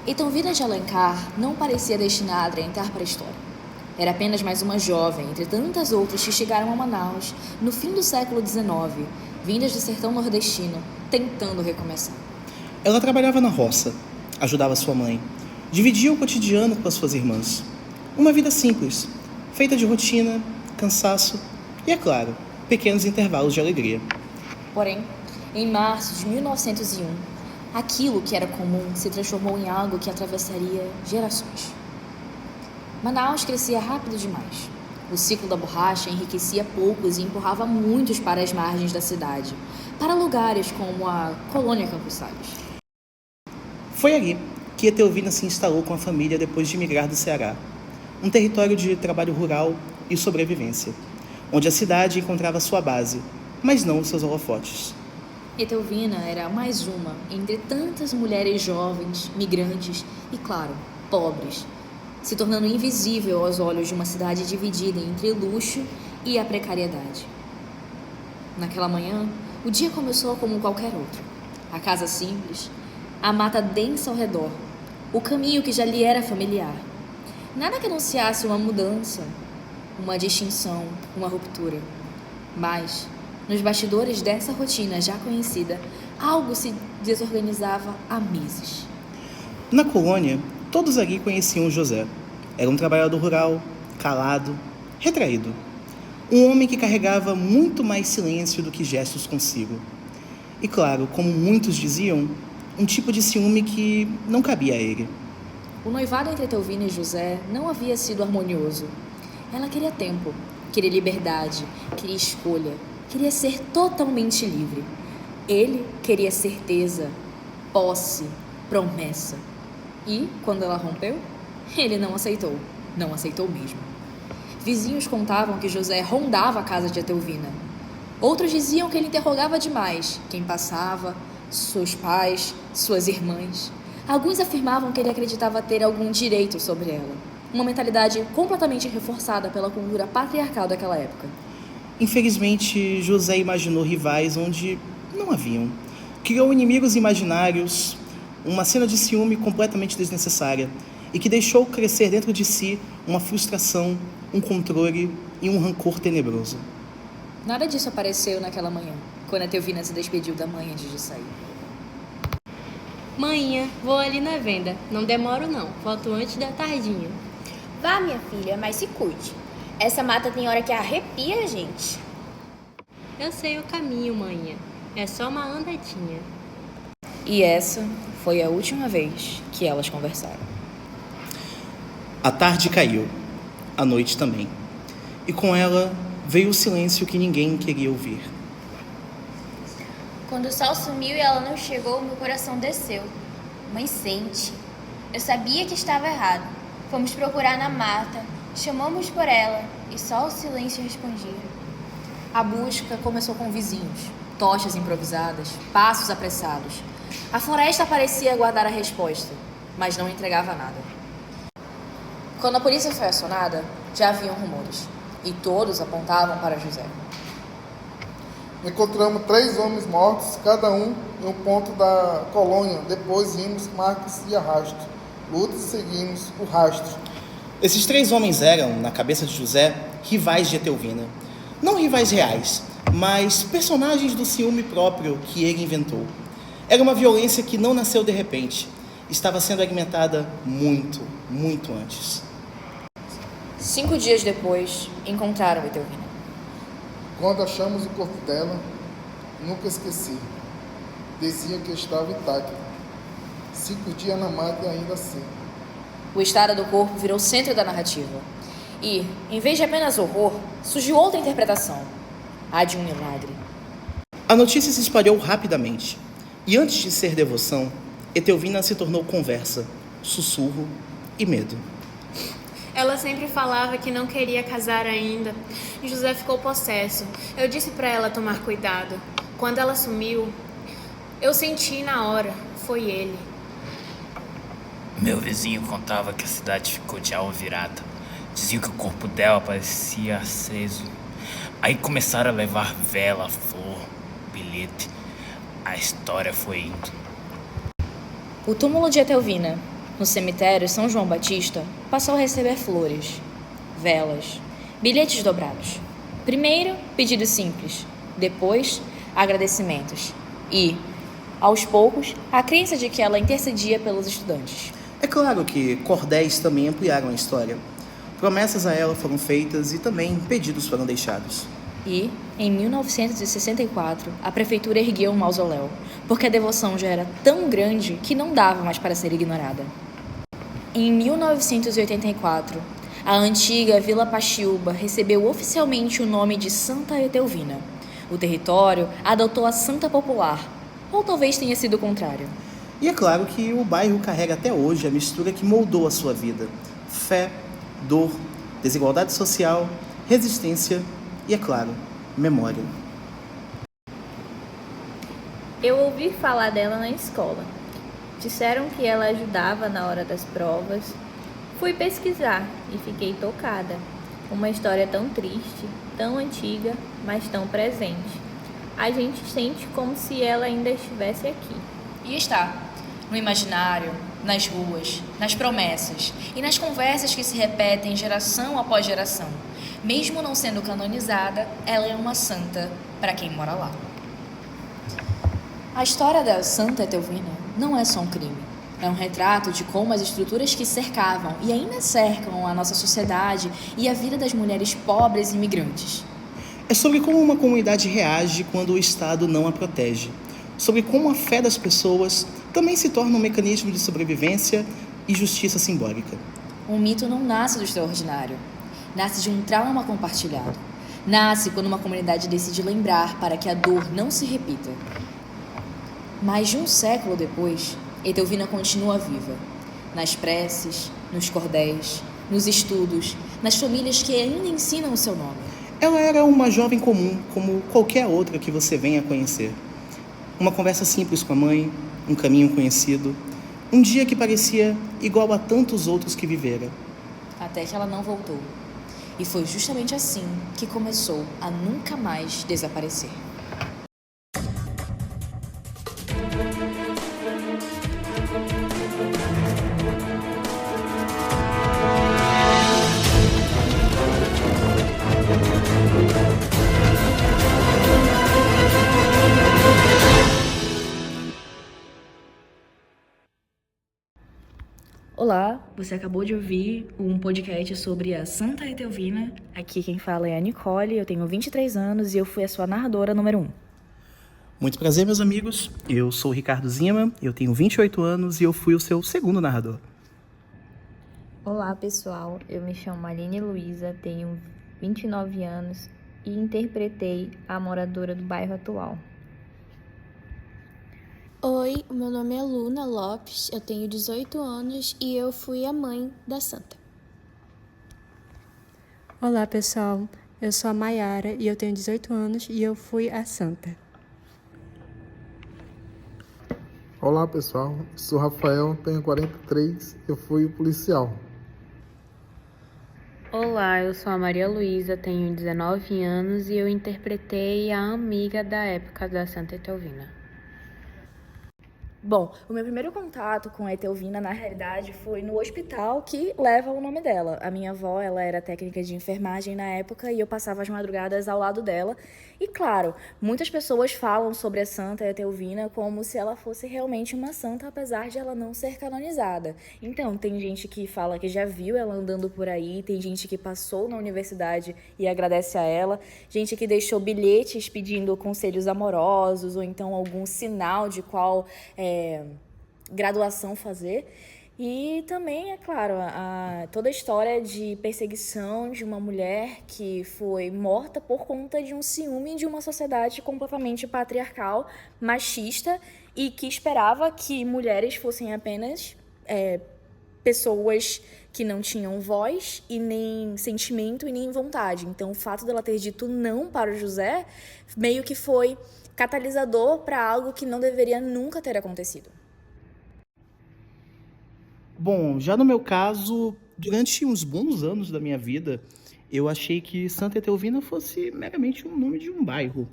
Etelvina de Alencar não parecia destinada a entrar para a história. Era apenas mais uma jovem, entre tantas outras que chegaram a Manaus no fim do século XIX, vindas do sertão nordestino, tentando recomeçar. Ela trabalhava na roça, ajudava sua mãe, dividia o cotidiano com as suas irmãs. Uma vida simples, feita de rotina, cansaço e, é claro, pequenos intervalos de alegria. Porém, em março de 1901, aquilo que era comum se transformou em algo que atravessaria gerações. Manaus crescia rápido demais. O ciclo da borracha enriquecia poucos e empurrava muitos para as margens da cidade, para lugares como a Colônia Campos Salles. Foi ali que Etelvina se instalou com a família depois de migrar do Ceará, um território de trabalho rural e sobrevivência, onde a cidade encontrava sua base, mas não os seus holofotes. Etelvina era mais uma entre tantas mulheres jovens, migrantes e, claro, pobres, se tornando invisível aos olhos de uma cidade dividida entre luxo e a precariedade. Naquela manhã, o dia começou como qualquer outro. A casa simples, a mata densa ao redor, o caminho que já lhe era familiar. Nada que anunciasse uma mudança, uma distinção, uma ruptura. Mas, nos bastidores dessa rotina já conhecida, algo se desorganizava há meses. Na colônia, todos ali conheciam José. Era um trabalhador rural, calado, retraído. Um homem que carregava muito mais silêncio do que gestos consigo. E claro, como muitos diziam, um tipo de ciúme que não cabia a ele. O noivado entre Etelvina e José não havia sido harmonioso. Ela queria tempo, queria liberdade, queria escolha, queria ser totalmente livre. Ele queria certeza, posse, promessa. E, quando ela rompeu, ele não aceitou mesmo. Vizinhos contavam que José rondava a casa de Etelvina. Outros diziam que ele interrogava demais quem passava, seus pais, suas irmãs. Alguns afirmavam que ele acreditava ter algum direito sobre ela. Uma mentalidade completamente reforçada pela cultura patriarcal daquela época. Infelizmente, José imaginou rivais onde não haviam. Criou inimigos imaginários, uma cena de ciúme completamente desnecessária e que deixou crescer dentro de si uma frustração, um controle e um rancor tenebroso. Nada disso apareceu naquela manhã, quando a Etelvina se despediu da mãe antes de sair. Mãinha, vou ali na venda. Não demoro não, volto antes da tardinha. Vá, minha filha, mas se cuide. Essa mata tem hora que arrepia a gente. Eu sei o caminho, manhã. É só uma andadinha. E essa foi a última vez que elas conversaram. A tarde caiu, a noite também. E com ela veio o silêncio que ninguém queria ouvir. Quando o sol sumiu e ela não chegou, meu coração desceu. Mãe, sente. Eu sabia que estava errado. Fomos procurar na mata, chamamos por ela e só o silêncio respondia. A busca começou com vizinhos, tochas improvisadas, passos apressados. A floresta parecia aguardar a resposta, mas não entregava nada. Quando a polícia foi acionada, já haviam rumores, e todos apontavam para José. Encontramos 3 homens mortos, cada um em um ponto da colônia. Depois vimos marcas de arrasto. Lutas e seguimos o rastro. Esses 3 homens eram, na cabeça de José, rivais de Etelvina. Não rivais reais, mas personagens do ciúme próprio que ele inventou. Era uma violência que não nasceu de repente. Estava sendo alimentada muito, muito antes. 5 dias depois, encontraram Etelvina. Quando achamos o corpo dela, nunca esqueci. Dizia que estava intacto. 5 dias na mata e ainda assim. O estado do corpo virou o centro da narrativa. E, em vez de apenas horror, surgiu outra interpretação. A de um milagre. A notícia se espalhou rapidamente. E antes de ser devoção, Etelvina se tornou conversa, sussurro e medo. Ela sempre falava que não queria casar ainda. José ficou possesso. Eu disse para ela tomar cuidado. Quando ela sumiu, eu senti na hora. Foi ele. Meu vizinho contava que a cidade ficou de alma virada. Diziam que o corpo dela parecia aceso. Aí começaram a levar vela, flor, bilhete. A história foi indo. O túmulo de Etelvina No cemitério São João Batista, passou a receber flores, velas, bilhetes dobrados. Primeiro, pedidos simples, depois, agradecimentos e, aos poucos, a crença de que ela intercedia pelos estudantes. É claro que cordéis também ampliaram a história. Promessas a ela foram feitas e também pedidos foram deixados. E, em 1964, a prefeitura ergueu um mausoléu, porque a devoção já era tão grande que não dava mais para ser ignorada. Em 1984, a antiga Vila Paxiúba recebeu oficialmente o nome de Santa Etelvina. O território adotou a Santa Popular, ou talvez tenha sido o contrário. E é claro que o bairro carrega até hoje a mistura que moldou a sua vida. Fé, dor, desigualdade social, resistência e, é claro, memória. Eu ouvi falar dela na escola. Disseram que ela ajudava na hora das provas. Fui pesquisar e fiquei tocada. Uma história tão triste, tão antiga, mas tão presente. A gente sente como se ela ainda estivesse aqui. E está, no imaginário, nas ruas, nas promessas e nas conversas que se repetem geração após geração. Mesmo não sendo canonizada, ela é uma santa para quem mora lá. A história da Santa Etelvina não é só um crime. É um retrato de como as estruturas que cercavam e ainda cercam a nossa sociedade e a vida das mulheres pobres e imigrantes. É sobre como uma comunidade reage quando o Estado não a protege. Sobre como a fé das pessoas também se torna um mecanismo de sobrevivência e justiça simbólica. Um mito não nasce do extraordinário. Nasce de um trauma compartilhado. Nasce quando uma comunidade decide lembrar para que a dor não se repita. Mais de um século depois, Etelvina continua viva. Nas preces, nos cordéis, nos estudos, nas famílias que ainda ensinam o seu nome. Ela era uma jovem comum, como qualquer outra que você venha a conhecer. Uma conversa simples com a mãe, um caminho conhecido, um dia que parecia igual a tantos outros que vivera. Até que ela não voltou. E foi justamente assim que começou a nunca mais desaparecer. Olá, você acabou de ouvir um podcast sobre a Santa Etelvina. Aqui quem fala é a Nicole, eu tenho 23 anos e eu fui a sua narradora número 1. Muito prazer, meus amigos. Eu sou o Ricardo Zima, eu tenho 28 anos e eu fui o seu segundo narrador. Olá, pessoal. Eu me chamo Aline Luiza, tenho 29 anos e interpretei a moradora do bairro atual. Oi, o meu nome é Luna Lopes, eu tenho 18 anos e eu fui a mãe da Santa. Olá, pessoal. Eu sou a Maiara e eu tenho 18 anos e eu fui a Santa. Olá, pessoal. Sou Rafael, tenho 43, eu fui o policial. Olá, eu sou a Maria Luísa, tenho 19 anos e eu interpretei a amiga da época da Santa Etelvina. Bom, o meu primeiro contato com a Etelvina, na realidade, foi no hospital que leva o nome dela. A minha avó, ela era técnica de enfermagem na época e eu passava as madrugadas ao lado dela. E, claro, muitas pessoas falam sobre a Santa Etelvina como se ela fosse realmente uma santa, apesar de ela não ser canonizada. Então, tem gente que fala que já viu ela andando por aí, tem gente que passou na universidade e agradece a ela, gente que deixou bilhetes pedindo conselhos amorosos ou então algum sinal de qual graduação fazer. E também, é claro, toda a história de perseguição de uma mulher que foi morta por conta de um ciúme de uma sociedade completamente patriarcal, machista, e que esperava que mulheres fossem apenas pessoas que não tinham voz e nem sentimento e nem vontade. Então, o fato dela ter dito não para o José meio que foi catalisador para algo que não deveria nunca ter acontecido. Bom, já no meu caso, durante uns bons anos da minha vida, eu achei que Santa Etelvina fosse meramente um nome de um bairro.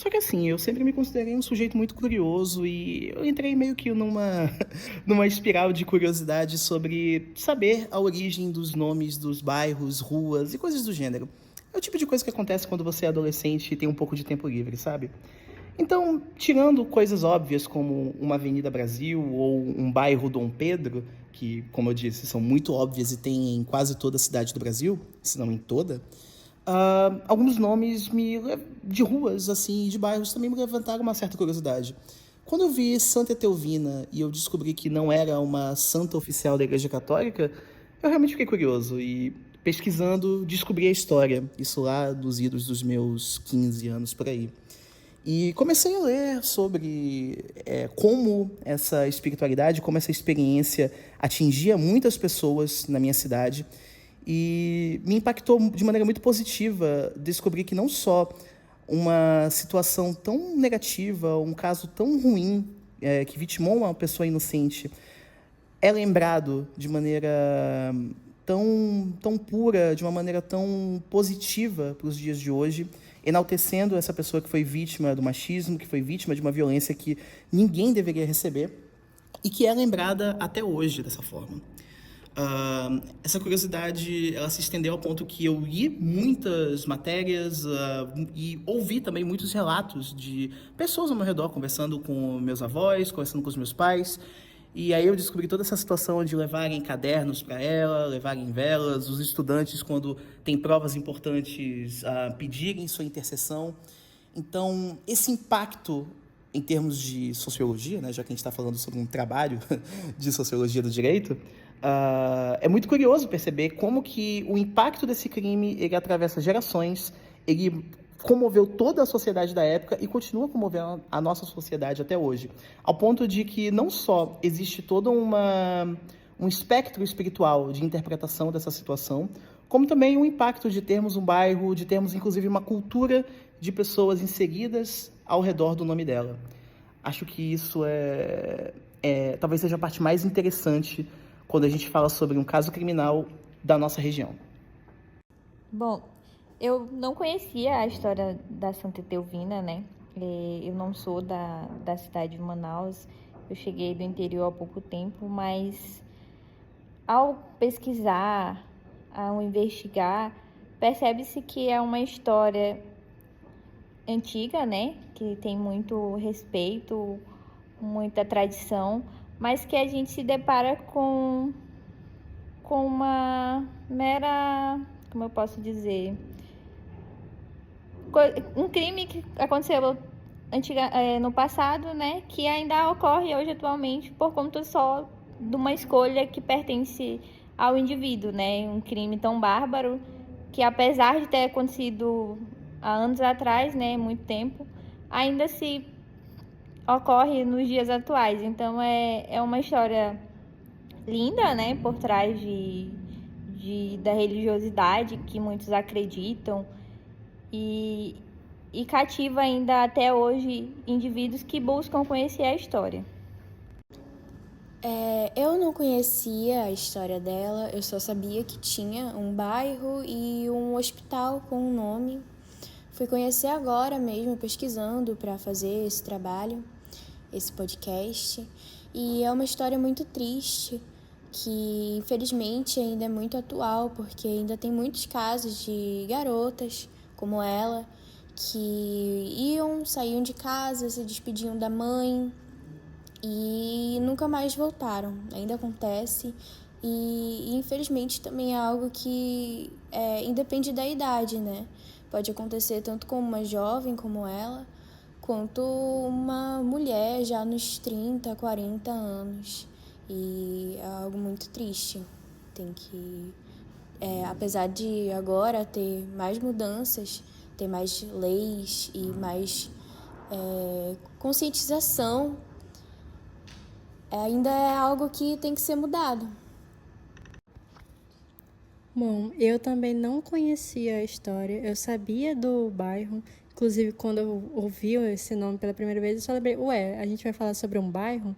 Só que assim, eu sempre me considerei um sujeito muito curioso e eu entrei meio que numa espiral de curiosidade sobre saber a origem dos nomes dos bairros, ruas e coisas do gênero. É o tipo de coisa que acontece quando você é adolescente e tem um pouco de tempo livre, sabe? Então, tirando coisas óbvias como uma Avenida Brasil ou um bairro Dom Pedro, que, como eu disse, são muito óbvias e tem em quase toda a cidade do Brasil, se não em toda, alguns nomes de ruas assim, de bairros também me levantaram uma certa curiosidade. Quando eu vi Santa Etelvina e eu descobri que não era uma santa oficial da Igreja Católica, eu realmente fiquei curioso e, pesquisando, descobri a história. Isso lá dos idos dos meus 15 anos, por aí. E comecei a ler sobre como essa espiritualidade, como essa experiência atingia muitas pessoas na minha cidade. E me impactou de maneira muito positiva descobrir que não só uma situação tão negativa, um caso tão ruim, que vitimou uma pessoa inocente, é lembrado de maneira tão pura, de uma maneira tão positiva para os dias de hoje, enaltecendo essa pessoa que foi vítima do machismo, que foi vítima de uma violência que ninguém deveria receber e que é lembrada até hoje dessa forma. Essa curiosidade ela se estendeu ao ponto que eu li muitas matérias e ouvi também muitos relatos de pessoas ao meu redor, conversando com meus avós, conversando com os meus pais. E aí eu descobri toda essa situação de levarem cadernos para ela, levarem velas, os estudantes, quando tem provas importantes, pedirem sua intercessão. Então, esse impacto em termos de sociologia, né, já que a gente está falando sobre um trabalho de sociologia do direito, é muito curioso perceber como que o impacto desse crime ele atravessa gerações, ele comoveu toda a sociedade da época e continua comovendo a nossa sociedade até hoje, ao ponto de que não só existe todo um espectro espiritual de interpretação dessa situação, como também o impacto de termos um bairro, de termos inclusive uma cultura de pessoas inseridas ao redor do nome dela. Acho que isso talvez seja a parte mais interessante quando a gente fala sobre um caso criminal da nossa região. Bom, eu não conhecia a história da Santa Etelvina, né? Eu não sou da cidade de Manaus, eu cheguei do interior há pouco tempo, mas ao pesquisar, ao investigar, percebe-se que é uma história antiga, né? Que tem muito respeito, muita tradição, mas que a gente se depara com uma mera, como eu posso dizer, um crime que aconteceu no passado, né, que ainda ocorre hoje atualmente por conta só de uma escolha que pertence ao indivíduo, né, um crime tão bárbaro que, apesar de ter acontecido há anos atrás, né, muito tempo, ainda se ocorre nos dias atuais. Então é uma história linda, né, por trás da religiosidade que muitos acreditam e cativa ainda até hoje indivíduos que buscam conhecer a história. Eu não conhecia a história dela, eu só sabia que tinha um bairro e um hospital com um nome. Fui conhecer agora mesmo, pesquisando para fazer esse trabalho, esse podcast. E é uma história muito triste, que infelizmente ainda é muito atual, porque ainda tem muitos casos de garotas como ela, que saíam de casa, se despediam da mãe e nunca mais voltaram. Ainda acontece e infelizmente também é algo que independe da idade, né? Pode acontecer tanto com uma jovem como ela, quanto uma mulher já nos 30, 40 anos. E é algo muito triste. Tem que, apesar de agora ter mais mudanças, ter mais leis e mais conscientização, ainda é algo que tem que ser mudado. Bom, eu também não conhecia a história, eu sabia do bairro, inclusive quando eu ouvi esse nome pela primeira vez, eu só lembrei, a gente vai falar sobre um bairro,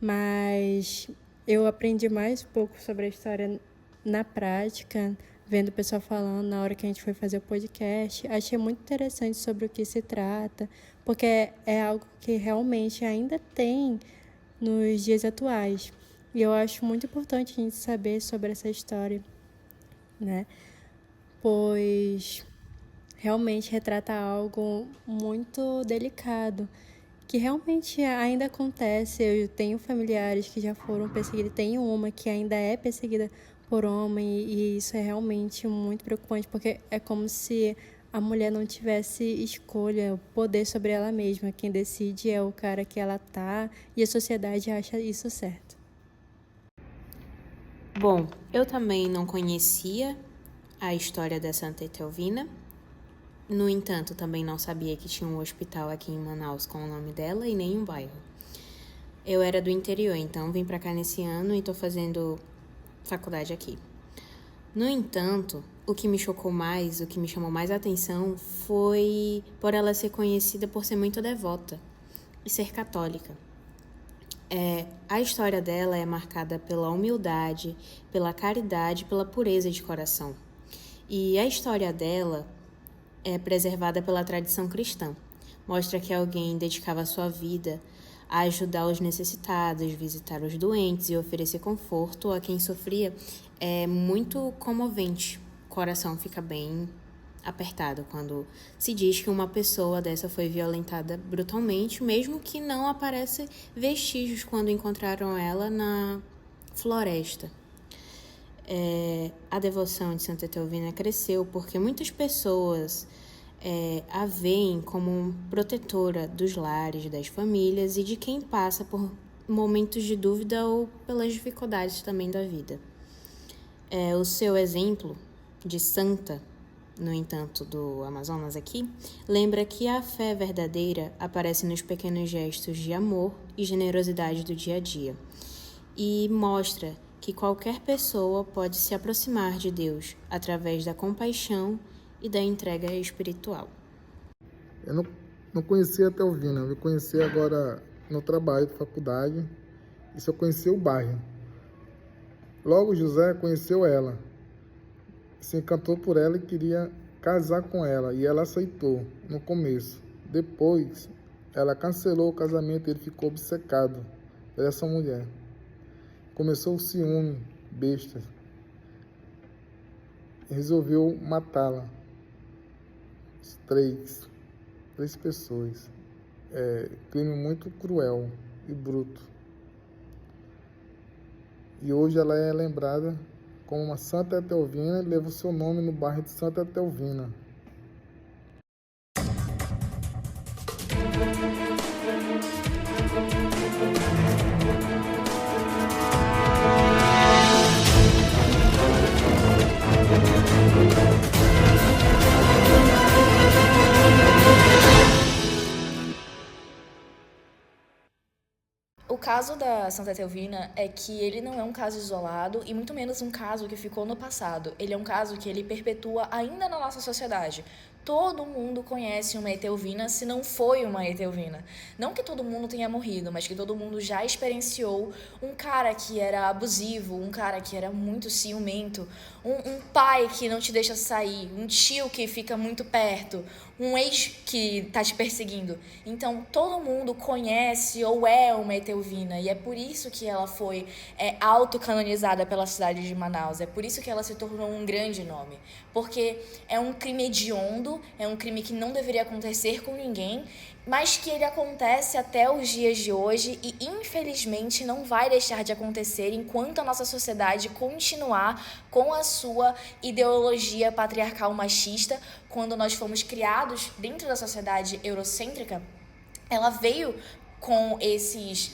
mas eu aprendi mais um pouco sobre a história na prática, vendo o pessoal falando na hora que a gente foi fazer o podcast. Achei muito interessante sobre o que se trata, porque é algo que realmente ainda tem nos dias atuais. E eu acho muito importante a gente saber sobre essa história, né? Pois realmente retrata algo muito delicado, que realmente ainda acontece. Eu tenho familiares que já foram perseguidos, tenho uma que ainda é perseguida por homem, e isso é realmente muito preocupante, porque é como se a mulher não tivesse escolha, poder sobre ela mesma. Quem decide é o cara que ela tá, e a sociedade acha isso certo. Bom, eu também não conhecia a história da Santa Etelvina. No entanto, também não sabia que tinha um hospital aqui em Manaus com o nome dela e nem um bairro. Eu era do interior, então vim pra cá nesse ano e tô fazendo faculdade aqui. No entanto, o que me chocou mais, o que me chamou mais atenção foi por ela ser conhecida por ser muito devota e ser católica. A história dela é marcada pela humildade, pela caridade, pela pureza de coração. E a história dela é preservada pela tradição cristã. Mostra que alguém dedicava sua vida a ajudar os necessitados, visitar os doentes e oferecer conforto a quem sofria. É muito comovente. O coração fica bem apertado quando se diz que uma pessoa dessa foi violentada brutalmente, mesmo que não aparecem vestígios quando encontraram ela na floresta. A devoção de Santa Etelvina cresceu porque muitas pessoas a veem como protetora dos lares, das famílias e de quem passa por momentos de dúvida ou pelas dificuldades também da vida. O seu exemplo de santa, no entanto, do Amazonas aqui, lembra que a fé verdadeira aparece nos pequenos gestos de amor e generosidade do dia a dia e mostra que qualquer pessoa pode se aproximar de Deus através da compaixão e da entrega espiritual. Eu não conhecia a Etelvina, eu conheci agora no trabalho de faculdade, e só conheci o bairro. Logo José conheceu ela, se encantou por ela e queria casar com ela, e ela aceitou no começo. Depois, ela cancelou o casamento e ele ficou obcecado por essa mulher. Começou o ciúme, besta. Resolveu matá-la. Três pessoas. Crime muito cruel e bruto. E hoje ela é lembrada como uma Santa Etelvina e leva o seu nome no bairro de Santa Etelvina. O caso da Santa Etelvina é que ele não é um caso isolado e muito menos um caso que ficou no passado. Ele é um caso que ele perpetua ainda na nossa sociedade. Todo mundo conhece uma Etelvina se não foi uma Etelvina. Não que todo mundo tenha morrido, mas que todo mundo já experienciou um cara que era abusivo, um cara que era muito ciumento, um pai que não te deixa sair, um tio que fica muito perto, um ex que tá te perseguindo. Então, todo mundo conhece ou é uma Etelvina, e é por isso que ela foi autocanonizada pela cidade de Manaus, é por isso que ela se tornou um grande nome, porque é um crime hediondo, é um crime que não deveria acontecer com ninguém, mas que ele acontece até os dias de hoje e, infelizmente, não vai deixar de acontecer enquanto a nossa sociedade continuar com a sua ideologia patriarcal machista. Quando nós fomos criados dentro da sociedade eurocêntrica, ela veio com esses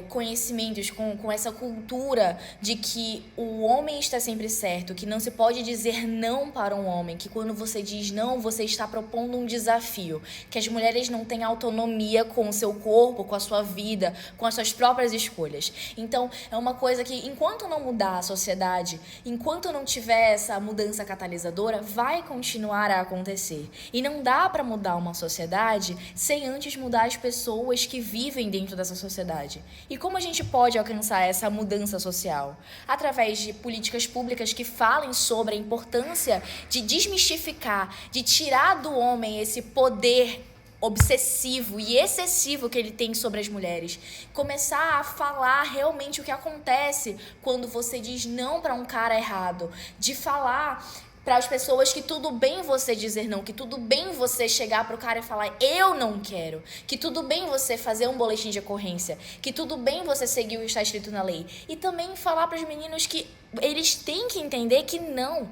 conhecimentos, com essa cultura de que o homem está sempre certo, que não se pode dizer não para um homem, que quando você diz não, você está propondo um desafio, que as mulheres não têm autonomia com o seu corpo, com a sua vida, com as suas próprias escolhas. Então, é uma coisa que, enquanto não mudar a sociedade, enquanto não tiver essa mudança catalisadora, vai continuar a acontecer. E não dá para mudar uma sociedade sem antes mudar as pessoas que vivem dentro dessa sociedade. E como a gente pode alcançar essa mudança social? Através de políticas públicas que falem sobre a importância de desmistificar, de tirar do homem esse poder obsessivo e excessivo que ele tem sobre as mulheres. Começar a falar realmente o que acontece quando você diz não para um cara errado. De falar para as pessoas que tudo bem você dizer não, que tudo bem você chegar pro cara e falar eu não quero, que tudo bem você fazer um boletim de ocorrência, que tudo bem você seguir o que está escrito na lei. E também falar para os meninos que eles têm que entender que não,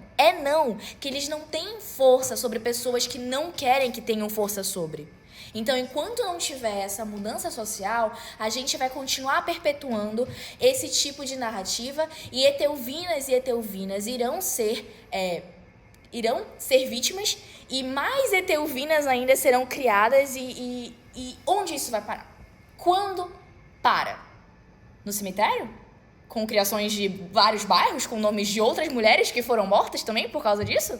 que eles não têm força sobre pessoas que não querem que tenham força sobre. Então, enquanto não tiver essa mudança social, a gente vai continuar perpetuando esse tipo de narrativa e etelvinas irão ser vítimas e mais etelvinas ainda serão criadas e onde isso vai parar? Quando para? No cemitério? Com criações de vários bairros com nomes de outras mulheres que foram mortas também por causa disso?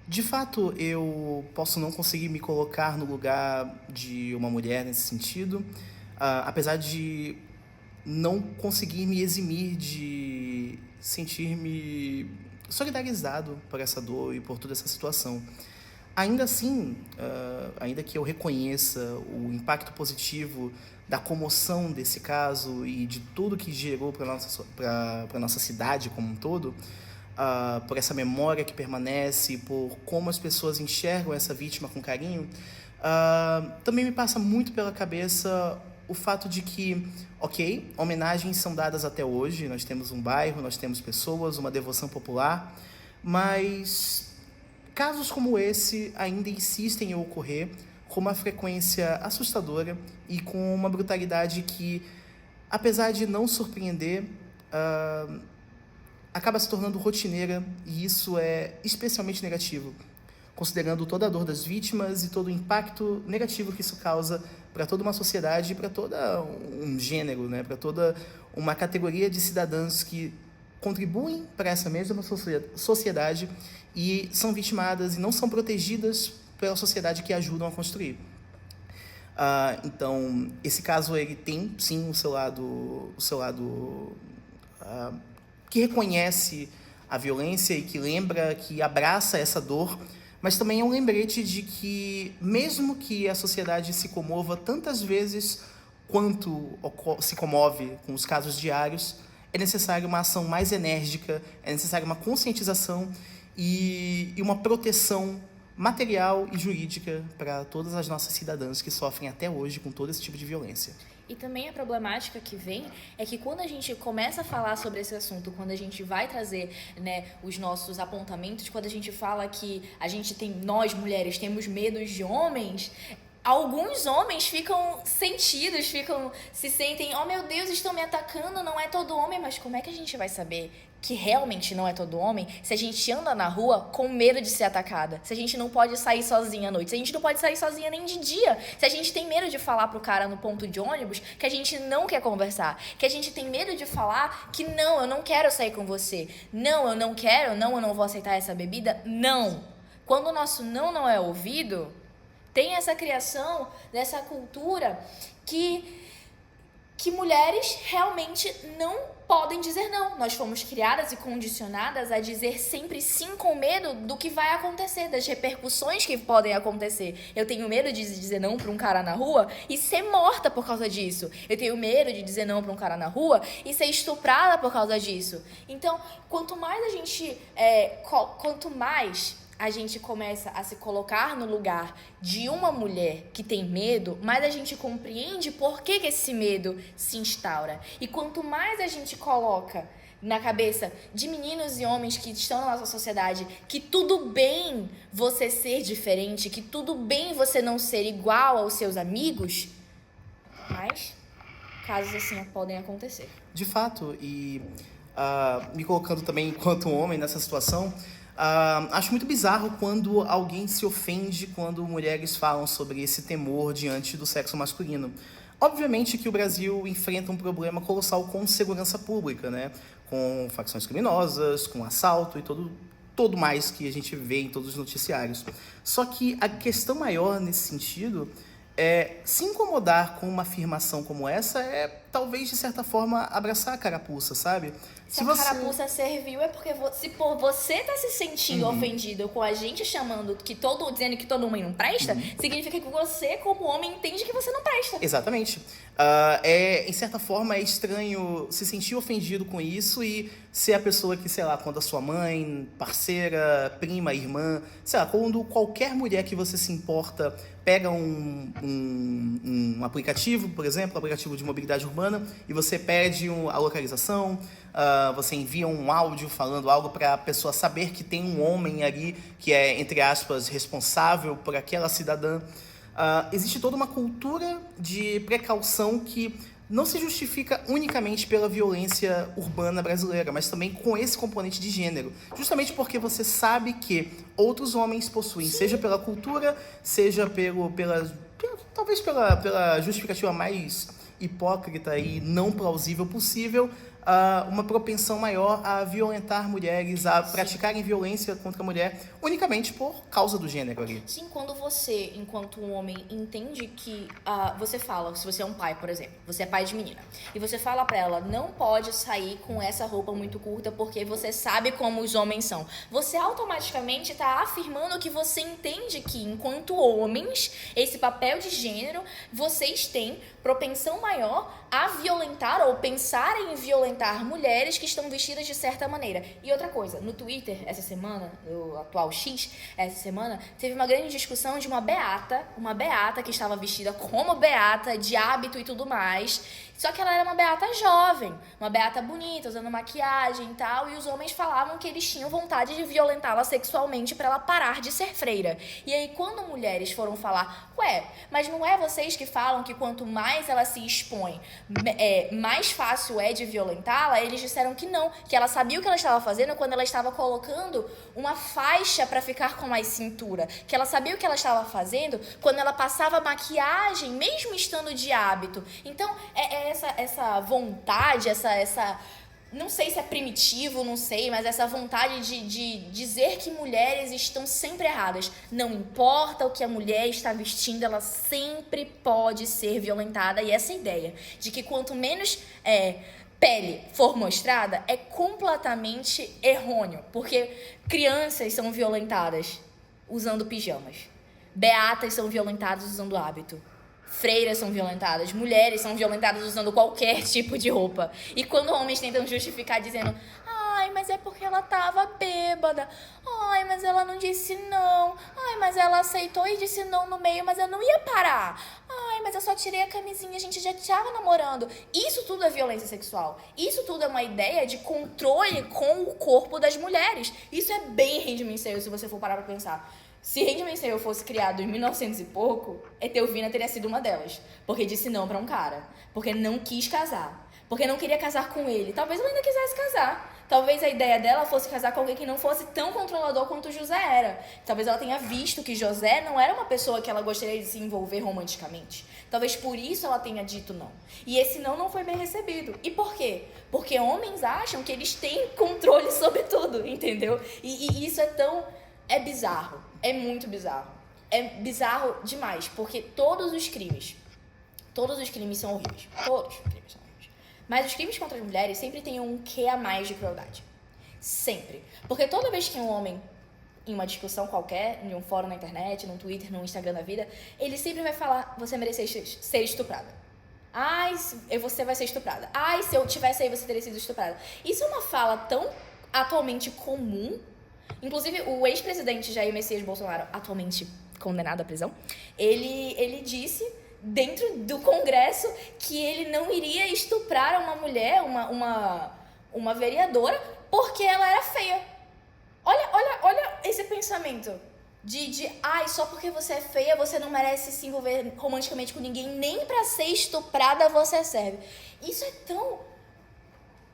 De fato, eu posso não conseguir me colocar no lugar de uma mulher nesse sentido, apesar de não conseguir me eximir de sentir-me solidarizado por essa dor e por toda essa situação. Ainda assim, ainda que eu reconheça o impacto positivo da comoção desse caso e de tudo que gerou para a nossa cidade como um todo, por essa memória que permanece, por como as pessoas enxergam essa vítima com carinho, também me passa muito pela cabeça o fato de que, ok, homenagens são dadas até hoje, nós temos um bairro, nós temos pessoas, uma devoção popular, mas casos como esse ainda insistem em ocorrer com uma frequência assustadora e com uma brutalidade que, apesar de não surpreender, acaba se tornando rotineira, e isso é especialmente negativo, considerando toda a dor das vítimas e todo o impacto negativo que isso causa para toda uma sociedade, para todo um gênero, né? Para toda uma categoria de cidadãos que contribuem para essa mesma sociedade e são vitimadas e não são protegidas pela sociedade que ajudam a construir. Então, esse caso ele tem, sim, o seu lado que reconhece a violência e que lembra, que abraça essa dor, mas também é um lembrete de que, mesmo que a sociedade se comova tantas vezes quanto se comove com os casos diários, é necessário uma ação mais enérgica, é necessário uma conscientização e uma proteção material e jurídica para todas as nossas cidadãs que sofrem até hoje com todo esse tipo de violência. E também a problemática que vem é que quando a gente começa a falar sobre esse assunto, quando a gente vai trazer, né, os nossos apontamentos, quando a gente fala que nós mulheres temos medos de homens, alguns homens ficam sentidos, se sentem, oh meu Deus, estão me atacando, não é todo homem, mas como é que a gente vai saber que realmente não é todo homem se a gente anda na rua com medo de ser atacada? Se a gente não pode sair sozinha à noite, se a gente não pode sair sozinha nem de dia, se a gente tem medo de falar pro cara no ponto de ônibus que a gente não quer conversar, que a gente tem medo de falar que não, eu não quero sair com você, não, eu não quero, não, eu não vou aceitar essa bebida, não. Quando o nosso não é ouvido, tem essa criação dessa cultura que mulheres realmente não podem dizer não. Nós fomos criadas e condicionadas a dizer sempre sim com medo do que vai acontecer, das repercussões que podem acontecer. Eu tenho medo de dizer não para um cara na rua e ser morta por causa disso. Eu tenho medo de dizer não para um cara na rua e ser estuprada por causa disso. Então, quanto mais a gente começa a se colocar no lugar de uma mulher que tem medo, mais a gente compreende por que esse medo se instaura. E quanto mais a gente coloca na cabeça de meninos e homens que estão na nossa sociedade que tudo bem você ser diferente, que tudo bem você não ser igual aos seus amigos, mais casos assim podem acontecer. De fato, e me colocando também enquanto homem nessa situação, acho muito bizarro quando alguém se ofende quando mulheres falam sobre esse temor diante do sexo masculino. Obviamente que o Brasil enfrenta um problema colossal com segurança pública, né? Com facções criminosas, com assalto e todo mais que a gente vê em todos os noticiários. Só que a questão maior nesse sentido Se incomodar com uma afirmação como essa é, talvez, de certa forma, abraçar a carapuça, sabe? Se a carapuça serviu é porque se por você tá se sentindo ofendido com a gente chamando dizendo que todo homem não presta, significa que você, como homem, entende que você não presta. Exatamente. Em certa forma, é estranho se sentir ofendido com isso e ser a pessoa que, sei lá, quando a sua mãe, parceira, prima, irmã, sei lá, quando qualquer mulher que você se importa pega um aplicativo, por exemplo, um aplicativo de mobilidade urbana, e você pede a localização, você envia um áudio falando algo para a pessoa saber que tem um homem ali que é, entre aspas, responsável por aquela cidadã. Existe toda uma cultura de precaução que não se justifica unicamente pela violência urbana brasileira, mas também com esse componente de gênero. Justamente porque você sabe que outros homens possuem, seja pela cultura, seja talvez pela justificativa mais hipócrita e não plausível possível, uma propensão maior a violentar mulheres, a praticarem violência contra a mulher unicamente por causa do gênero ali. Sim, quando você, enquanto um homem, entende que você fala, se você é um pai, por exemplo, você é pai de menina, e você fala pra ela, não pode sair com essa roupa muito curta porque você sabe como os homens são. Você automaticamente tá afirmando que você entende que, enquanto homens, esse papel de gênero, vocês têm propensão maior a violentar ou pensar em violentar mulheres que estão vestidas de certa maneira. E outra coisa, no Twitter, essa semana, no atual X, essa semana, teve uma grande discussão de uma beata que estava vestida como beata, de hábito e tudo mais. Só que ela era uma beata jovem, uma beata bonita, usando maquiagem e tal, e os homens falavam que eles tinham vontade de violentá-la sexualmente para ela parar de ser freira. E aí, quando mulheres foram falar, mas não é vocês que falam que quanto mais ela se expõe, mais fácil é de violentá-la? Eles disseram que não, que ela sabia o que ela estava fazendo quando ela estava colocando uma faixa para ficar com mais cintura, que ela sabia o que ela estava fazendo quando ela passava maquiagem, mesmo estando de hábito. Então, essa vontade, essa não sei se é primitivo, não sei, mas essa vontade de dizer que mulheres estão sempre erradas. Não importa o que a mulher está vestindo, ela sempre pode ser violentada. E essa ideia de que quanto menos pele for mostrada é completamente errôneo, porque crianças são violentadas usando pijamas, beatas são violentadas usando hábito, freiras são violentadas, mulheres são violentadas usando qualquer tipo de roupa. E quando homens tentam justificar dizendo, mas é porque ela tava bêbada, mas ela não disse não, mas ela aceitou e disse não no meio, mas eu não ia parar, mas eu só tirei a camisinha, a gente já tava namorando. Isso tudo é violência sexual, isso tudo é uma ideia de controle com o corpo das mulheres. Isso é bem Handmaid's Tale, se você for parar pra pensar. Se Handmaid's Tale fosse criado em 1900 e pouco, Etelvina teria sido uma delas. Porque disse não pra um cara. Porque não quis casar. Porque não queria casar com ele. Talvez ela ainda quisesse casar. Talvez a ideia dela fosse casar com alguém que não fosse tão controlador quanto José era. Talvez ela tenha visto que José não era uma pessoa que ela gostaria de se envolver romanticamente. Talvez por isso ela tenha dito não. E esse não foi bem recebido. E por quê? Porque homens acham que eles têm controle sobre tudo, entendeu? E isso é bizarro. É muito bizarro. É bizarro demais, porque todos os crimes são horríveis. Todos os crimes são horríveis. Mas os crimes contra as mulheres sempre tem um quê a mais de crueldade. Sempre. Porque toda vez que um homem, em uma discussão qualquer, em um fórum na internet, num Twitter, num Instagram da vida, ele sempre vai falar, você merece ser estuprada. Você vai ser estuprada. Se eu tivesse aí, você teria sido estuprada. Isso é uma fala tão atualmente comum. Inclusive, o ex-presidente Jair Messias Bolsonaro, atualmente condenado à prisão, ele disse dentro do Congresso que ele não iria estuprar uma mulher, uma vereadora, porque ela era feia. Olha esse pensamento só porque você é feia, você não merece se envolver romanticamente com ninguém, nem pra ser estuprada você serve. Isso é tão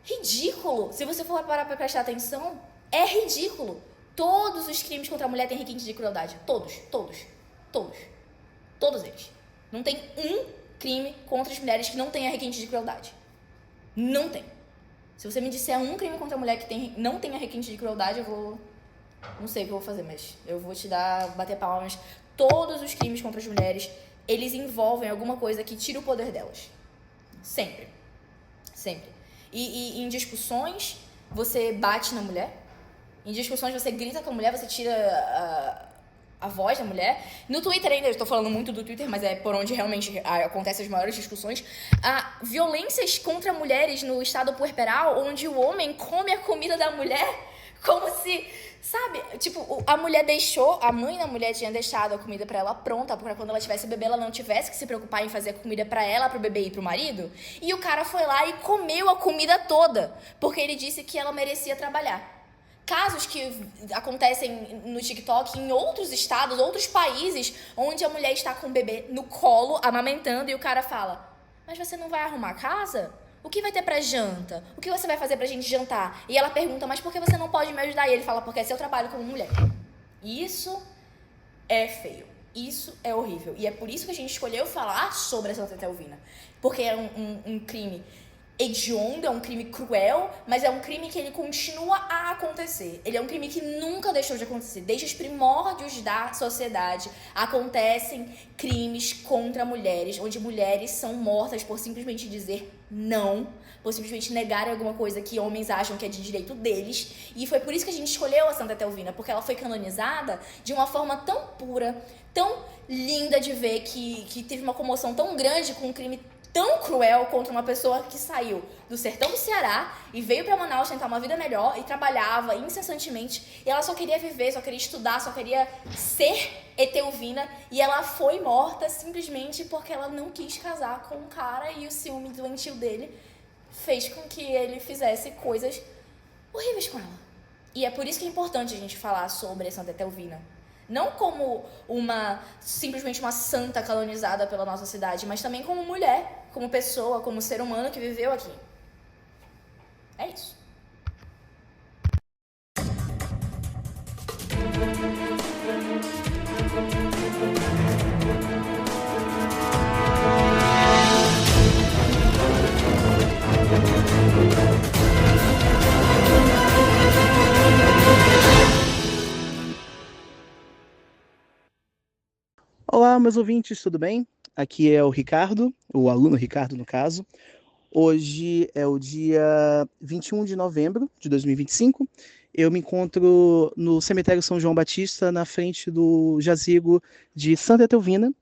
ridículo. Se você for parar pra prestar atenção, é ridículo. Todos os crimes contra a mulher têm requinte de crueldade. Todos eles. Não tem um crime contra as mulheres que não tenha requinte de crueldade. Não tem. Se você me disser um crime contra a mulher que não tenha requinte de crueldade, eu vou... Não sei o que eu vou fazer, mas eu vou bater palmas. Todos os crimes contra as mulheres eles envolvem alguma coisa que tira o poder delas. Sempre. Sempre. E em discussões, você bate na mulher. Em discussões, você grita com a mulher, você tira a voz da mulher. No Twitter ainda, eu estou falando muito do Twitter, mas é por onde realmente acontecem as maiores discussões. Violências contra mulheres no estado puerperal, onde o homem come a comida da mulher como se, sabe? Tipo, a mãe da mulher tinha deixado a comida pra ela pronta, pra quando ela tivesse bebê, ela não tivesse que se preocupar em fazer a comida pra ela, pro bebê e pro marido. E o cara foi lá e comeu a comida toda, porque ele disse que ela merecia trabalhar. Casos que acontecem no TikTok em outros estados, outros países, onde a mulher está com o bebê no colo, amamentando, e o cara fala: mas você não vai arrumar a casa? O que vai ter pra janta? O que você vai fazer pra gente jantar? E ela pergunta: mas por que você não pode me ajudar? E ele fala: porque é seu trabalho como mulher. Isso é feio. Isso é horrível. E é por isso que a gente escolheu falar sobre a Santa Etelvina. Porque é um crime hediondo, é um crime cruel, mas é um crime que ele continua a acontecer. Ele é um crime que nunca deixou de acontecer. Desde os primórdios da sociedade acontecem crimes contra mulheres, onde mulheres são mortas por simplesmente dizer não, por simplesmente negarem alguma coisa que homens acham que é de direito deles. E foi por isso que a gente escolheu a Santa Etelvina, porque ela foi canonizada de uma forma tão pura, tão linda de ver, que teve uma comoção tão grande com um crime tão cruel contra uma pessoa que saiu do sertão do Ceará e veio para Manaus tentar uma vida melhor e trabalhava incessantemente, e ela só queria viver, só queria estudar, só queria ser etelvina, e ela foi morta simplesmente porque ela não quis casar com um cara, e o ciúme doentio dele fez com que ele fizesse coisas horríveis com ela. E é por isso que é importante a gente falar sobre a Santa Etelvina. Não como simplesmente uma santa canonizada pela nossa cidade, mas também como mulher, como pessoa, como ser humano que viveu aqui. É isso. Olá, meus ouvintes, tudo bem? Aqui é o Ricardo, o aluno Ricardo, no caso. Hoje é o dia 21 de novembro de 2025. Eu me encontro no cemitério São João Batista, na frente do jazigo de Santa Etelvina.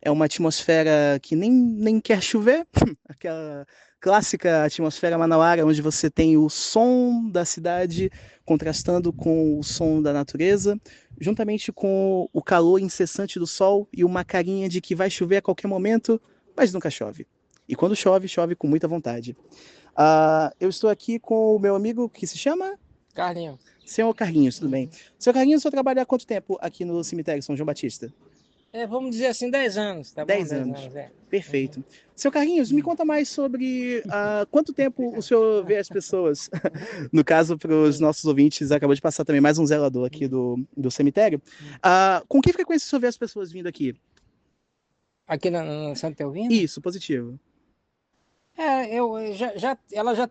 É uma atmosfera que nem quer chover, aquela clássica atmosfera manauara, onde você tem o som da cidade contrastando com o som da natureza, juntamente com o calor incessante do sol e uma carinha de que vai chover a qualquer momento, mas nunca chove. E quando chove, chove com muita vontade. Eu estou aqui com o meu amigo que se chama? Carlinhos. Senhor Carlinhos, tudo bem. Senhor Carlinhos, o senhor trabalha há quanto tempo aqui no cemitério São João Batista? Vamos dizer assim, 10 anos, tá bom? 10 anos. Perfeito. Seu Carlinhos, me conta mais sobre quanto tempo o senhor vê as pessoas. No caso, para os nossos ouvintes, acabou de passar também mais um zelador aqui do cemitério. Com que frequência o senhor vê as pessoas vindo aqui? Aqui na Santa Etelvina? Isso, positivo. Ela já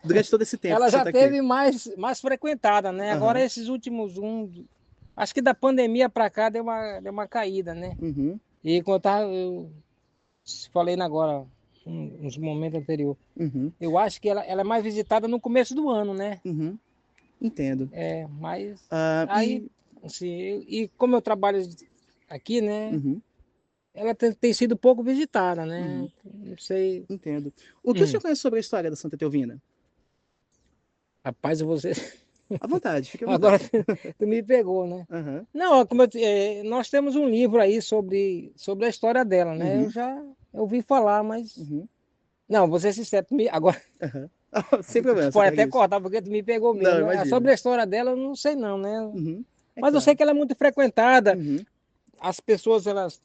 durante todo esse tempo ela já tá teve mais frequentada, né? Agora esses últimos acho que da pandemia para cá deu uma caída, né? Uhum. E quando eu falei agora, uns momentos anteriores, eu acho que ela é mais visitada no começo do ano, né? Uhum. Entendo. Mas aí, assim, e como eu trabalho aqui, né? Ela tem sido pouco visitada, né? Não sei. Entendo. O que o senhor conhece sobre a história da Santa Etelvina? Rapaz, você... À vontade, fica à vontade. Agora tu me pegou, né? Não, nós temos um livro aí sobre a história dela, né? Eu já ouvi falar, mas... Não, vou ser sincero, agora... Sem problema. Pode até cortar, porque tu me pegou mesmo. Não, sobre a história dela, eu não sei não, né? Mas eu sei que ela é muito frequentada. As pessoas, elas...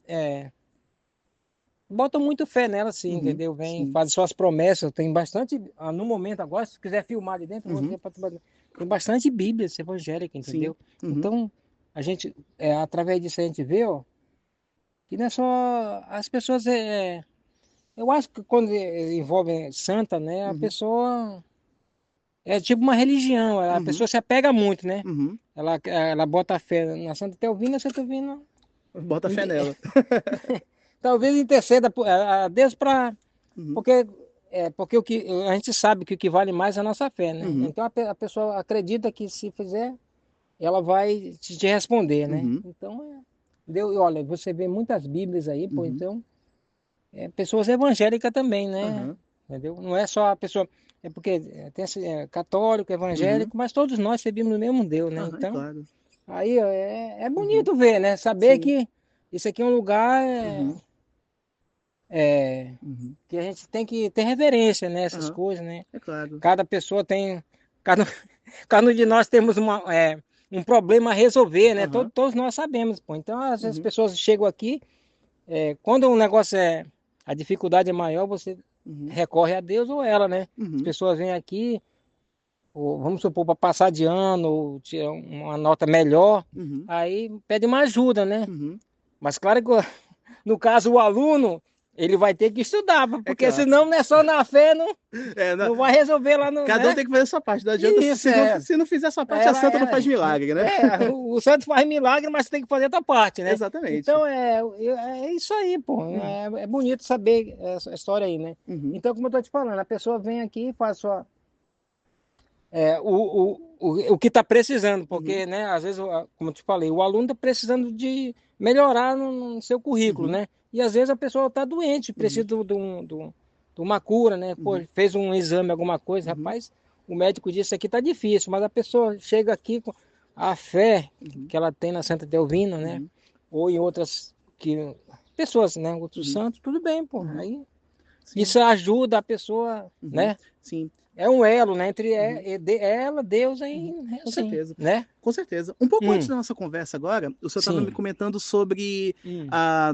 botam muito fé nela, sim, entendeu? Fazem suas promessas. Tem bastante... no momento agora, se quiser filmar ali dentro, tem bastante Bíblia evangélica, entendeu? Então, a gente, através disso, a gente vê, ó, que não é só... As pessoas... eu acho que quando envolve santa, né, a pessoa... É tipo uma religião, a pessoa se apega muito, né? Ela bota a fé na Santa Etelvina, a Santa Etelvina Bota fé nela. Talvez interceda a Deus para... Porque a gente sabe que o que vale mais é a nossa fé, né? Então a pessoa acredita que se fizer, ela vai te responder, né? Então, olha, você vê muitas Bíblias aí, pô, então, pessoas evangélicas também, né? Entendeu? Não é só a pessoa... É porque tem católico, evangélico, mas todos nós servimos no mesmo Deus, né? Então, claro. aí ó, é bonito ver, né? Saber que isso aqui é um lugar que a gente tem que ter reverência, né? Essas coisas, né? É claro. Cada pessoa tem... Cada um de nós temos um problema a resolver, né? Todos nós sabemos, pô. Então, às vezes as pessoas chegam aqui, quando um negócio a dificuldade é maior, você recorre a Deus ou ela, né? As pessoas vêm aqui, ou, vamos supor, para passar de ano, ou tirar uma nota melhor, aí pede uma ajuda, né? Mas claro que, no caso, o aluno, ele vai ter que estudar, porque senão não é só na fé, não vai resolver lá no... Cada um tem que fazer a sua parte, não adianta se não fizer a sua parte, a santa não faz milagre, né? O santo faz milagre, mas tem que fazer a tua parte, né? Exatamente. Então, é isso aí, pô. É bonito saber essa história aí, né? Então, como eu tô te falando, a pessoa vem aqui e faz sua... o que está precisando, porque, né, às vezes, como eu te falei, o aluno está precisando de melhorar no seu currículo, né? E às vezes a pessoa está doente, precisa de uma cura, né? Pô, fez um exame, alguma coisa, rapaz, o médico disse que aqui está difícil, mas a pessoa chega aqui com a fé que ela tem na Santa Teovina, né? Ou em outras pessoas, né? Outros santos, tudo bem, pô. Aí isso ajuda a pessoa, né? Sim. É um elo, né? Entre ela, Deus aí. Com certeza. Né? Com certeza. Um pouco antes da nossa conversa agora, o senhor estava me comentando sobre,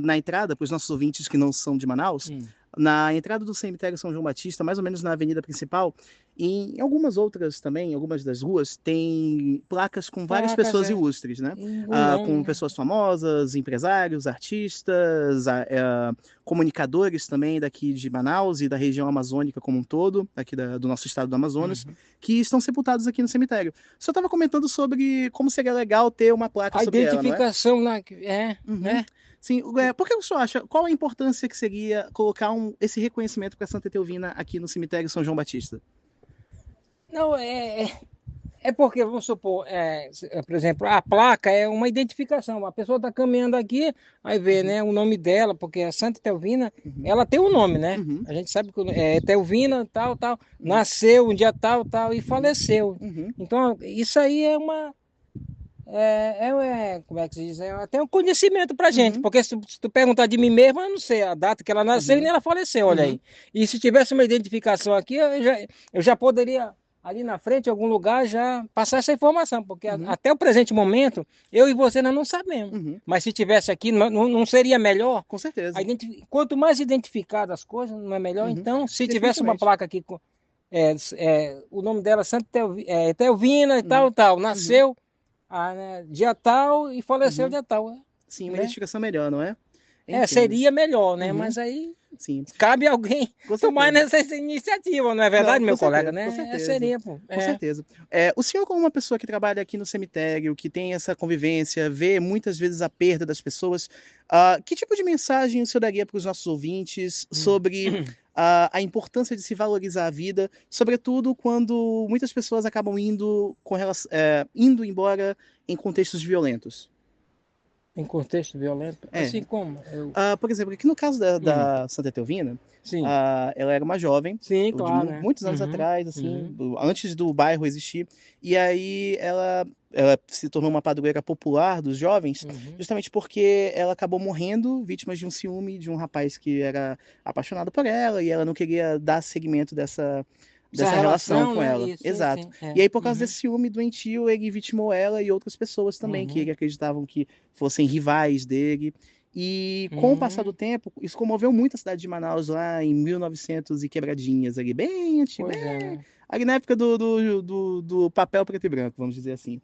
na entrada, para os nossos ouvintes que não são de Manaus, na entrada do cemitério São João Batista, mais ou menos na avenida principal, e em algumas outras também, algumas das ruas, tem placas com várias pessoas ilustres, né? Com pessoas famosas, empresários, artistas, comunicadores também daqui de Manaus e da região amazônica como um todo, aqui do nosso estado do Amazonas, que estão sepultados aqui no cemitério. O senhor estava comentando sobre como seria legal ter uma placa sobre ela, não é? A identificação, né? Sim, por que o senhor acha, qual a importância que seria colocar esse reconhecimento para Santa Teovina aqui no cemitério São João Batista? Não, porque, vamos supor, por exemplo, a placa é uma identificação. A pessoa está caminhando aqui, aí vê, né, o nome dela, porque a Santa Teovina, ela tem um nome, né? A gente sabe que é Teovina, tal, nasceu um dia tal, e faleceu. Então, isso aí é uma... como é que se diz? É até um conhecimento pra gente, porque se tu perguntar de mim mesmo, eu não sei a data que ela nasceu e nem ela faleceu, olha aí. E se tivesse uma identificação aqui, eu já poderia, ali na frente, em algum lugar, já passar essa informação, porque até o presente momento, eu e você nós não sabemos. Mas se tivesse aqui, não seria melhor? Com certeza. Quanto mais identificadas as coisas, não é melhor? Então, se tivesse uma placa aqui com o nome dela, Santa Teovina e tal, nasceu dia tal e faleceu dia tal. Sim, uma identificação melhor, não é? Seria melhor, né? Mas aí cabe alguém tomar nessa iniciativa, não é verdade, meu colega, né? Com certeza. Seria, pô. Com certeza. O senhor, como uma pessoa que trabalha aqui no cemitério, que tem essa convivência, vê muitas vezes a perda das pessoas, que tipo de mensagem o senhor daria para os nossos ouvintes sobre a importância de se valorizar a vida, sobretudo quando muitas pessoas acabam indo embora em contextos violentos? Em contexto violento? Assim como? Por exemplo, aqui no caso da Santa Teovina, ela era uma jovem, muitos anos atrás, assim, antes do bairro existir, e aí ela se tornou uma padroeira popular dos jovens, justamente porque ela acabou morrendo vítima de um ciúme de um rapaz que era apaixonado por ela, e ela não queria dar seguimento dessa relação com ela. Exato. E aí, por causa desse ciúme doentio, ele vitimou ela e outras pessoas também, que ele acreditavam que fossem rivais dele. E com o passar do tempo, isso comoveu muito a cidade de Manaus lá em 1900 e quebradinhas, ali, bem antigo. Ali na época do papel preto e branco, vamos dizer assim.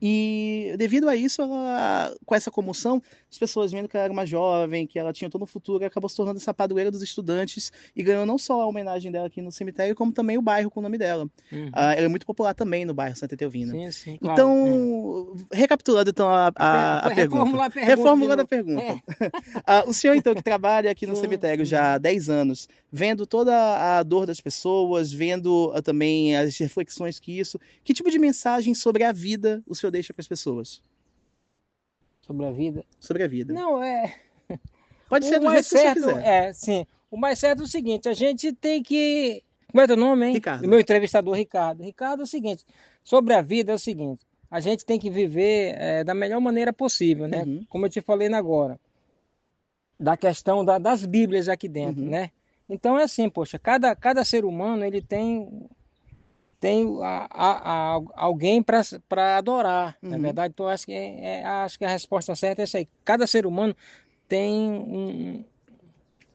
E devido a isso, ela, com essa comoção, as pessoas vendo que ela era uma jovem, que ela tinha todo um futuro, ela acabou se tornando essa padroeira dos estudantes e ganhou não só a homenagem dela aqui no cemitério, como também o bairro com o nome dela. Ela é muito popular também no bairro Santa Etelvina. Sim, sim, claro. Então, recapitulando então a pergunta. Reformulando a pergunta. O senhor, então, que trabalha aqui no cemitério já há 10 anos, vendo toda a dor das pessoas, vendo também as reflexões que tipo de mensagem sobre a vida o senhor deixa para as pessoas? Sobre a vida? Sobre a vida. Não, Pode ser do jeito que você quiser. Sim. O mais certo é o seguinte, a gente tem que... Como é teu nome, hein? Ricardo. O meu entrevistador, Ricardo. Ricardo, é o seguinte, sobre a vida é o seguinte, a gente tem que viver da melhor maneira possível, né? Como eu te falei agora, da questão das Bíblias aqui dentro, né? Então é assim, poxa, cada ser humano, ele tem alguém para adorar, na verdade. Então acho que a resposta certa é essa aí. Cada ser humano tem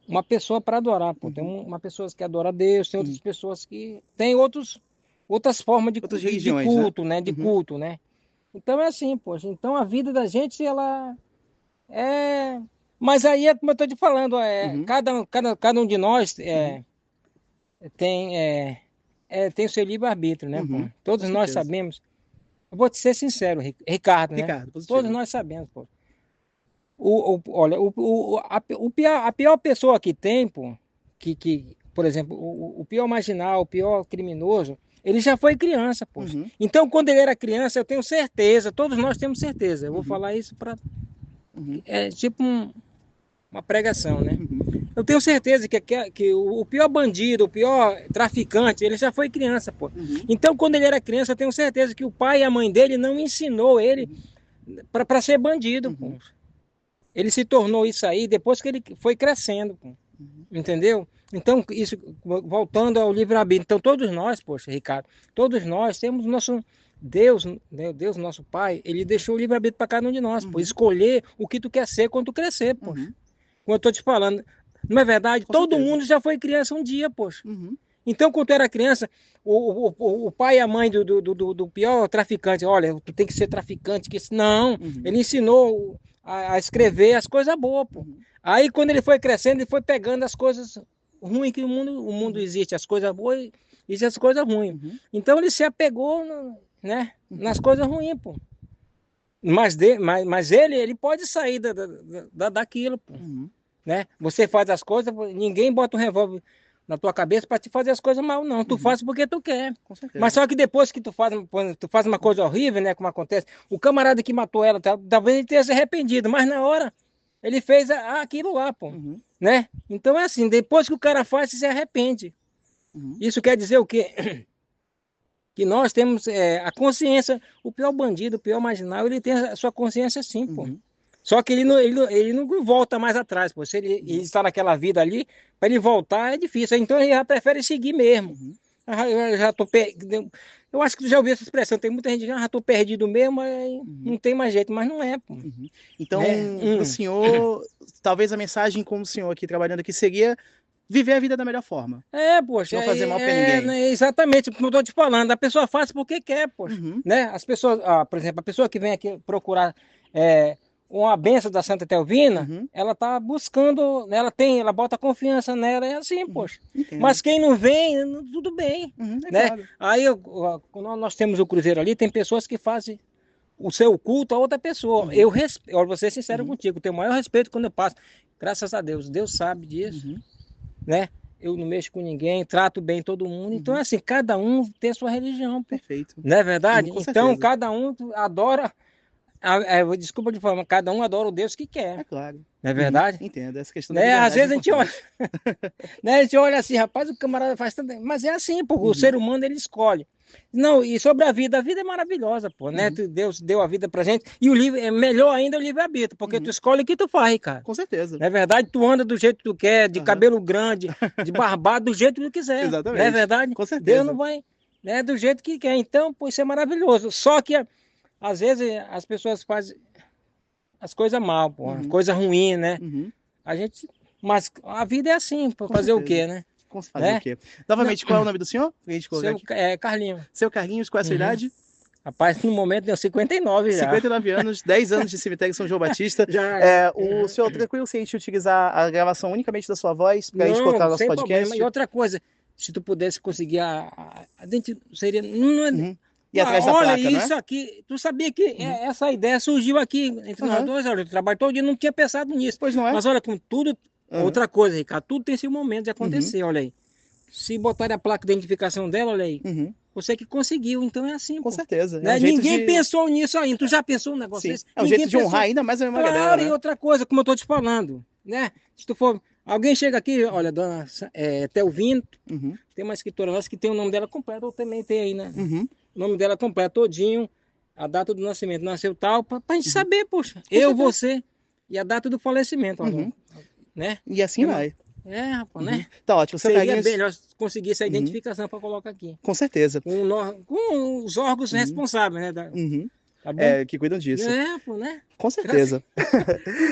uma pessoa para adorar, pô. Tem uma pessoa que adora a Deus, tem outras pessoas que tem outras formas de culto, né? De culto, né? Então é assim, poxa. Então a vida da gente, ela é... Mas aí é como eu estou te falando, cada um de nós tem o seu livre-arbítrio, né? Pô? Todos nós sabemos. Eu vou te ser sincero, Ricardo, né? Todos nós sabemos, pô. Olha, a pior pessoa que tem, pô, por exemplo, o pior marginal, o pior criminoso, ele já foi criança, pô. Então, quando ele era criança, eu tenho certeza, todos nós temos certeza. Eu vou falar isso para... É tipo uma pregação, né? Eu tenho certeza que o pior bandido, o pior traficante, ele já foi criança, pô. Então, quando ele era criança, eu tenho certeza que o pai e a mãe dele não ensinou ele para ser bandido, pô. Ele se tornou isso aí depois que ele foi crescendo, pô. Entendeu? Então, isso, voltando ao livre-arbítrio. Então, todos nós, poxa, Ricardo, todos nós temos nosso... Deus, né, Deus, nosso Pai, ele deixou o livre-arbítrio para cada um de nós, pô. Escolher o que tu quer ser quando tu crescer, pô. Como eu tô te falando, não é verdade? Todo mundo já foi criança um dia, poxa. Então, quando tu era criança, o pai e a mãe do pior traficante, olha, tu tem que ser traficante. Não, ele ensinou a escrever as coisas boas, pô. Aí, quando ele foi crescendo, ele foi pegando as coisas ruins que o mundo existe, as coisas boas e as coisas ruins. Então, ele se apegou, né, nas coisas ruins, pô. Mas ele pode sair daquilo, pô. Né? Você faz as coisas, ninguém bota um revólver na tua cabeça para te fazer as coisas mal, não. Tu faz porque tu quer. Mas só que depois que tu faz uma coisa horrível, né, como acontece, o camarada que matou ela, talvez ele tenha se arrependido, mas na hora ele fez aquilo lá, pô. Né? Então é assim, depois que o cara faz, se arrepende. Isso quer dizer o quê? Que nós temos a consciência, o pior bandido, o pior marginal, ele tem a sua consciência sim, pô. Só que ele não volta mais atrás, pô. Se ele está naquela vida ali, para ele voltar é difícil. Então ele já prefere seguir mesmo. Eu já tô Eu acho que tu já ouviu essa expressão, tem muita gente que já estou perdido mesmo, não tem mais jeito, mas não é, pô. Então, o senhor, talvez a mensagem como o senhor aqui, trabalhando aqui, seria viver a vida da melhor forma. Poxa. Não fazer mal para ninguém. Né, exatamente, como eu estou te falando, a pessoa faz porque quer, poxa. Né? As pessoas, por exemplo, a pessoa que vem aqui procurar uma benção da Santa Etelvina, ela está buscando, ela bota confiança nela, é assim, poxa. Entendo. Mas quem não vem, tudo bem. Né? Claro. Aí, quando nós temos o cruzeiro ali, tem pessoas que fazem o seu culto a outra pessoa. Eu vou ser sincero contigo, tenho o maior respeito quando eu passo. Graças a Deus, Deus sabe disso. Né? Eu não mexo com ninguém, trato bem todo mundo. Então, assim, cada um tem a sua religião. Perfeito. Não é verdade? Com então, certeza. Cada um adora... desculpa de falar, cada um adora o Deus que quer. É claro. Não é verdade? Entendo, essa questão da às vezes a gente olha, né? A gente olha assim, rapaz, o camarada faz tanto, mas é assim, pô, o ser humano ele escolhe. Não, e sobre a vida é maravilhosa, pô, né? Deus deu a vida pra gente, e o livre é melhor ainda o livre-arbítrio, porque tu escolhe o que tu faz, cara. Com certeza. Não é verdade? Tu anda do jeito que tu quer, de cabelo grande, de barbado, do jeito que tu quiser. Exatamente. Não é verdade? Com certeza. Deus não vai, né, do jeito que quer. Então, pô, isso é maravilhoso. Só que às vezes as pessoas fazem as coisas mal, pô, coisa ruim, né? Mas a vida é assim, para fazer o quê, né? Fazer o quê? Novamente, qual é o nome do senhor? Carlinhos. Seu Carlinhos, qual é a sua idade? Rapaz, no momento tem 59 já. 59 anos, 10 anos de cemitério São João Batista. O senhor tranquilo se a gente utilizar a gravação unicamente da sua voz para a gente colocar no nosso podcast? Problema. E outra coisa, se tu pudesse conseguir a gente seria... Não é... E atrás da olha, placa, isso aqui, tu sabia que essa ideia surgiu aqui entre nós dois, olha, eu trabalho todo dia, não tinha pensado nisso. Pois não é? Mas olha, com tudo, outra coisa, Ricardo, tudo tem esse momento de acontecer, olha aí. Se botar a placa de identificação dela, olha aí, você que conseguiu, então é assim. Com certeza. Né? Ninguém pensou nisso ainda, tu já pensou um negócio desse? É um jeito de honrar ainda mais a memória dela, né? E outra coisa, como eu tô te falando, né? Se tu for... Alguém chega aqui, olha, dona Telvino, tem uma escritora nossa que tem o nome dela completo, ou também tem aí, né? O nome dela completo, todinho, a data do nascimento, nasceu tal, pra gente saber, poxa, você, e a data do falecimento, olha, né? E assim vai. Rapaz, né? Tá ótimo. Seria melhor conseguir essa identificação para colocar aqui. Com certeza. Com os órgãos responsáveis, né? Tá bom? Que cuidam disso. Pô, né? Com certeza.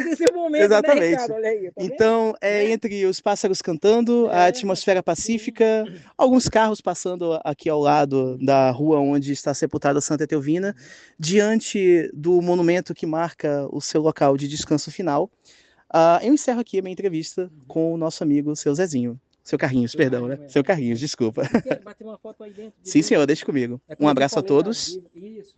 Esse momento, exatamente. né, Ricardo? Olha aí, tá então, entre os pássaros cantando, a atmosfera pacífica, alguns carros passando aqui ao lado da rua onde está sepultada Santa Etelvina, diante do monumento que marca o seu local de descanso final, eu encerro aqui a minha entrevista com o nosso amigo, seu Zezinho. Seu Carrinhos, perdão, né? Seu Carrinhos, desculpa. Bater uma foto aí dentro. Sim, senhor, deixa comigo. Um abraço a todos. Isso.